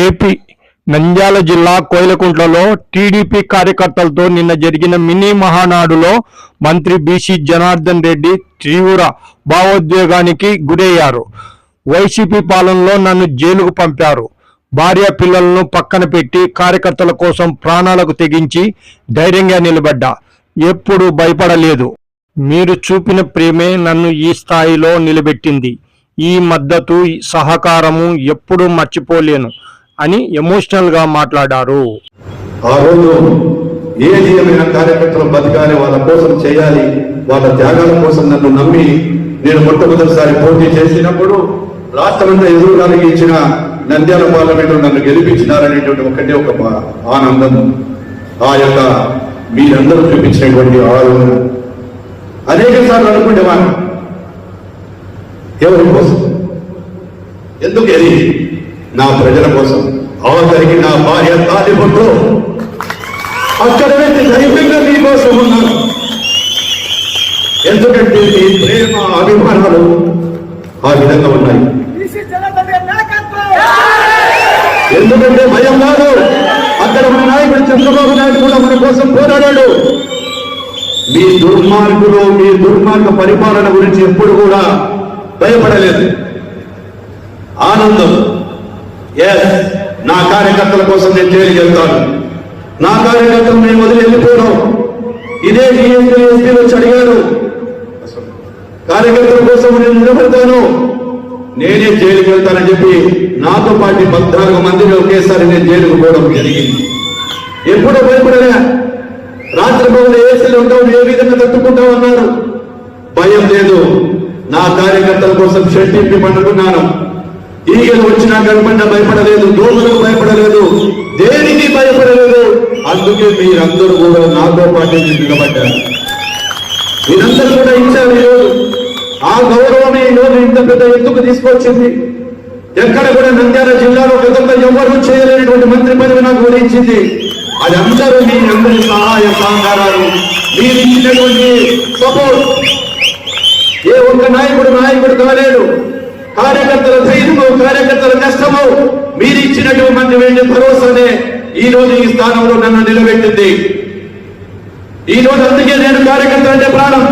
AP Nandyal జిల్లా కోయిలకుంట్లలో TDP కార్యకర్తలతో నిన్న జరిగిన మినీ మహానాడులో మంత్రి బీసీ జనార్దన్ రెడ్డి తీవ్ర భావోద్వేగానికి గురయ్యారు. వైసీపీ పాలనలో నన్ను జైలుకు పంపారు. భార్య పిల్లలను పక్కన పెట్టి కార్యకర్తల కోసం ప్రాణాలకు తెగించి ధైర్యంగా నిలబడ్డా. ఎప్పుడు భయపడలేదు. మీరు చూపిన ప్రేమే నన్ను ఈ స్థాయిలో నిలబెట్టింది. ఈ మద్దతు సహకారము ఎప్పుడూ మర్చిపోలేను అని ఎమోషనల్ గా మాట్లాడారు. ఆ రోజు ఏది ఏమైనా కార్యకర్తలు బతకాలి, వాళ్ళ కోసం చేయాలి, వాళ్ళ త్యాగాల కోసం నన్ను నమ్మి నేను మొట్టమొదటిసారి పోటీ చేసినప్పుడు రాష్ట్రమంతా ఎదురుగాలికి ఇచ్చిన నంద్యాల పార్లమెంట్ నన్ను గెలిపించినారనేటువంటి ఒకటే ఒక ఆనందం, ఆ యొక్క మీరందరూ చూపించినటువంటి ఆలోచన. అనేక సార్లు అనుకునేవాను, ఎవరి కోసం, ఎందుకు అది నా ప్రజల కోసం. ఆఖరికి నా భార్య తాలిబొట్టు అక్కడ పెట్టి ధైర్యంగా మీకోసం ఉన్నాను. ఎందుకంటే మీ ప్రేమ అభిమానాలు ఆ విధంగా ఉన్నాయి. ఎందుకంటే భయం కాదు. అక్కడ మన నాయకుడు చంద్రబాబు నాయుడు కూడా మన కోసం పోరాడాడు. మీ దుర్మార్గులు, మీ దుర్మార్గ పరిపాలన గురించి ఎప్పుడు కూడా భయపడలేదు. ఆనందం, నా కార్యకర్తల కోసం నేను జైలుకి వెళ్తాను, నా కార్యకర్తలు నేను వదిలి వెళ్ళిపోవడం. ఇదే ఎస్పీ వచ్చి అడిగారు, కార్యకర్తల కోసం నేను నిలబడతాను, నేనే జైలుకి వెళ్తానని చెప్పి నాతో పాటు 14 మందిని ఒకేసారి నేను జైలుకు పోవడం జరిగింది. ఎప్పుడూ భయపడలే. రాత్రి పగలు ఏసీలు ఉంటావు, ఏ విధంగా తట్టుకుంటావు అన్నారు. భయం లేదు. నా కార్యకర్తల కోసం షెడ్ ఇప్పి పండుకున్నాను. ఈగలు వచ్చినా గడపండా భయపడలేదు, దోమలకు భయపడలేదు, దేనికి భయపడలేదు. అందుకే మీరందరూ కూడా నాతో పాటు నిలబడ్డారు. మీరందరూ కూడా ఇచ్చారు. ఈరోజు ఆ గౌరవమే ఈరోజు ఇంత పెద్ద ఎత్తుకు తీసుకొచ్చింది. ఎక్కడ కూడా నంద్యాల జిల్లాలో గతంలో ఎవరు చేయలేనటువంటి మంత్రి పదవి నాకు గురించింది. అది అందరూ మీ అందరి సహాయ సహకారాలు, మీరు ఇచ్చినటువంటి సపోర్ట్. ఏ ఒక్క నాయకుడు కాలేడు. కార్యకర్తల ధైర్యము, కార్యకర్తల కష్టము, మీరు ఇచ్చినటువంటి భరోసానే ఈ రోజు ఈ స్థానంలో నన్ను నిలబెట్టింది. ఈ రోజు అందుకే నేను కార్యకర్త అంటే ప్రాణం.